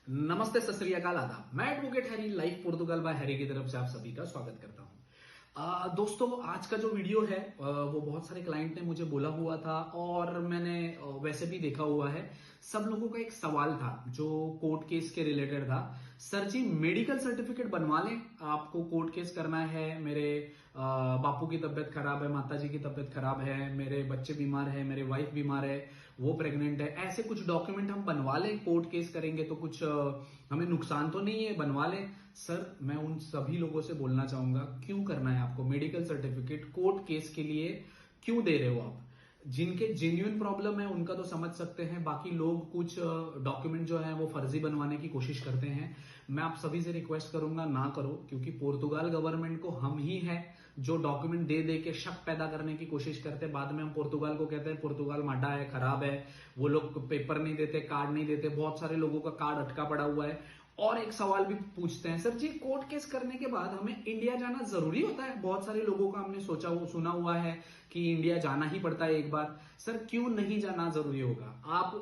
नमस्ते, सत श्री अकाल, आदाब। मैं advocate Harry, life Portugal bye Harry की तरफ से आप सभी का स्वागत करता हूं। दोस्तों, आज का जो वीडियो है वो बहुत सारे क्लाइंट ने मुझे बोला हुआ था और मैंने वैसे भी देखा हुआ है। सब लोगों का एक सवाल था जो कोर्ट केस के रिलेटेड था। सर जी, मेडिकल सर्टिफिकेट बनवा लें, आपको कोर्ट केस करना है, मेरे बापू की तबीयत खराब है, माता जी की तबीयत खराब है, मेरे बच्चे बीमार है, मेरे वाइफ बीमार है, वो प्रेग्नेंट है, ऐसे कुछ डॉक्यूमेंट हम बनवा लें, कोर्ट केस करेंगे तो कुछ हमें नुकसान तो नहीं है, बनवा लें। सर, मैं उन सभी लोगों से बोलना चाहूंगा, क्यों करना है आपको मेडिकल सर्टिफिकेट कोर्ट केस के लिए? क्यों दे रहे हो आप? जिनके जेन्युइन प्रॉब्लम है उनका तो समझ सकते हैं, बाकी लोग कुछ डॉक्यूमेंट जो है वो फर्जी बनवाने की कोशिश करते हैं। मैं आप सभी से रिक्वेस्ट करूंगा, ना करो, क्योंकि पोर्तुगाल गवर्नमेंट को हम ही है जो डॉक्यूमेंट दे दे के शक पैदा करने की कोशिश करते हैं। बाद में हम पोर्तुगाल को कहते हैं पोर्तुगाल माड़ा है, खराब है, वो लोग पेपर नहीं देते, कार्ड नहीं देते। बहुत सारे लोगों का कार्ड अटका पड़ा हुआ है। और एक सवाल भी पूछते हैं, सर जी, कोर्ट केस करने के बाद हमें इंडिया जाना जरूरी होता है? बहुत सारे लोगों का हमने सुना हुआ है कि इंडिया जाना ही पड़ता है एक बार। सर, क्यों नहीं जाना जरूरी होगा? आप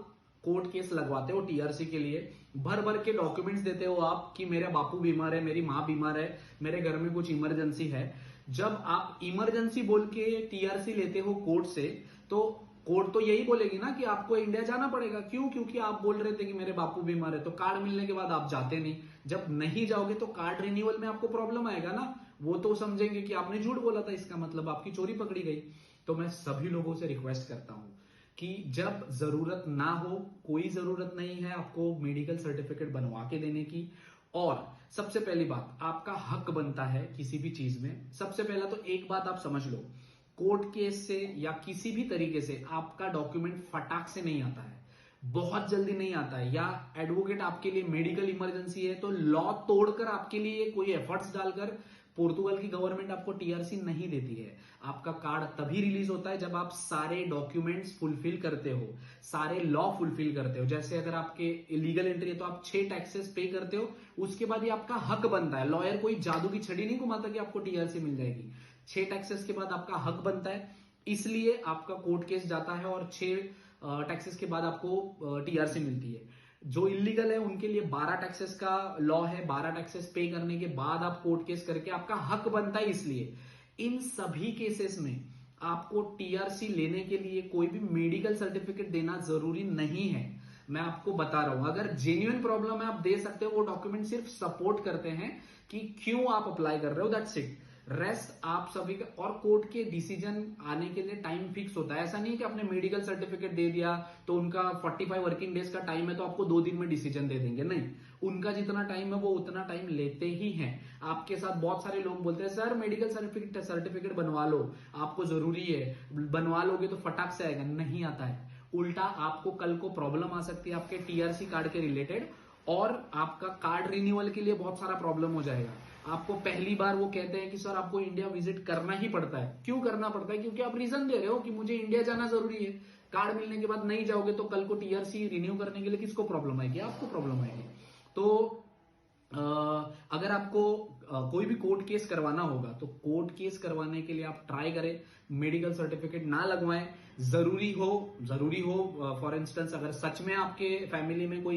कोर्ट केस लगवाते हो टीआरसी के लिए, भर भर के डॉक्यूमेंट्स देते हो आप कि मेरा बापू बीमार है, मेरी माँ बीमार है, मेरे घर में कुछ इमरजेंसी है। जब आप इमरजेंसी बोल के टीआरसी लेते हो कोर्ट से, तो कोर्ट तो यही बोलेगी ना कि आपको इंडिया जाना पड़ेगा। क्यों? क्योंकि आप बोल रहे थे कि मेरे बापू बीमार है, तो कार्ड मिलने के बाद आप जाते नहीं। जब नहीं जाओगे तो कार्ड रिन्यूअल में आपको प्रॉब्लम आएगा ना। वो तो समझेंगे कि आपने झूठ बोला था, इसका मतलब आपकी चोरी पकड़ी गई। तो मैं सभी लोगों से रिक्वेस्ट करता हूं कि जब जरूरत ना हो, कोई जरूरत नहीं है आपको मेडिकल सर्टिफिकेट बनवा के देने की। और सबसे पहली बात, आपका हक बनता है किसी भी चीज में। सबसे पहला तो एक बात आप समझ लो, कोर्ट केस से या किसी भी तरीके से आपका डॉक्यूमेंट फटाक से नहीं आता है, बहुत जल्दी नहीं आता है। या एडवोकेट आपके लिए मेडिकल इमरजेंसी है तो लॉ तोड़कर आपके लिए कोई एफर्ट्स डालकर पोर्तुगल की गवर्नमेंट आपको टीआरसी नहीं देती है। आपका कार्ड तभी रिलीज होता है जब आप सारे डॉक्यूमेंट्स फुलफिल करते हो, सारे लॉ फुलफिल करते हो। जैसे अगर आपके इलीगल एंट्री है तो आप 6 टैक्सेस पे करते हो, उसके बाद ये आपका हक बनता है। लॉयर कोई जादू की छड़ी नहीं घुमाता कि आपको टीआरसी मिल जाएगी। 6 टैक्सेस के बाद आपका हक बनता है, इसलिए आपका कोर्ट केस जाता है और 6 टैक्सेस के बाद आपको टीआरसी मिलती है। जो इलीगल है उनके लिए 12 टैक्सेस का लॉ है, 12 टैक्सेस पे करने के बाद आप कोर्ट केस करके आपका हक बनता है। इसलिए इन सभी केसेस में आपको टीआरसी लेने के लिए कोई भी मेडिकल सर्टिफिकेट देना जरूरी नहीं है। मैं आपको बता रहा हूं, अगर जेन्युइन प्रॉब्लम है आप दे सकते हो। वो डॉक्यूमेंट सिर्फ सपोर्ट करते हैं कि क्यों आप अप्लाई कर रहे हो, दैट्स इट। रेस्ट आप सभी का। और कोर्ट के डिसीजन आने के लिए टाइम फिक्स होता है। ऐसा नहीं कि आपने मेडिकल सर्टिफिकेट दे दिया तो उनका 45 वर्किंग डेज का टाइम है तो आपको 2 दिन में डिसीजन दे देंगे, नहीं। उनका जितना टाइम है वो उतना टाइम लेते ही हैं। आपके साथ बहुत सारे लोग बोलते हैं, सर मेडिकल सर्टिफिकेट बनवा लो, आपको जरूरी है, बनवा लोगे तो फटाक से आएगा। नहीं आता है। उल्टा आपको कल को प्रॉब्लम आ सकती है आपके टीआरसी कार्ड के रिलेटेड, और आपका कार्ड रिन्यूअल के लिए बहुत सारा प्रॉब्लम हो जाएगा। आपको पहली बार वो कहते हैं कि सर आपको इंडिया विजिट करना ही पड़ता है। क्यों करना पड़ता है? क्योंकि आप रीजन दे रहे हो कि मुझे इंडिया जाना जरूरी है। कार्ड मिलने के बाद नहीं जाओगे तो कल को टीआरसी रिन्यू करने के लिए किसको प्रॉब्लम आएगी? आपको प्रॉब्लम आएगी। तो अगर आपको कोई भी कोर्ट केस करवाना होगा तो कोर्ट केस करवाने के लिए आप ट्राई करें, मेडिकल सर्टिफिकेट ना लगवाएं। जरूरी हो फॉर इंस्टेंस अगर सच में आपके फैमिली में कोई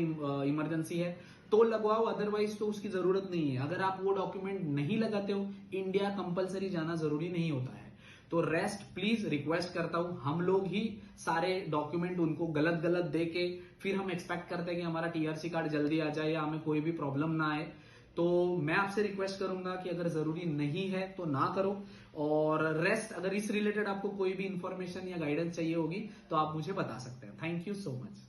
इमरजेंसी है तो लगवाओ, अदरवाइज तो उसकी जरूरत नहीं है। अगर आप वो डॉक्यूमेंट नहीं लगाते हो, इंडिया कंपलसरी जाना जरूरी नहीं होता है। तो रेस्ट प्लीज रिक्वेस्ट करता हूं, हम लोग ही सारे डॉक्यूमेंट उनको गलत गलत दे के फिर हम एक्सपेक्ट करते हैं कि हमारा टीआरसी कार्ड जल्दी आ जाए या हमें कोई भी प्रॉब्लम ना आए। तो मैं आपसे रिक्वेस्ट करूंगा कि अगर जरूरी नहीं है तो ना करो। और रेस्ट, अगर इस रिलेटेड आपको कोई भी इंफॉर्मेशन या गाइडेंस चाहिए होगी तो आप मुझे बता सकते हैं। Thank you so much.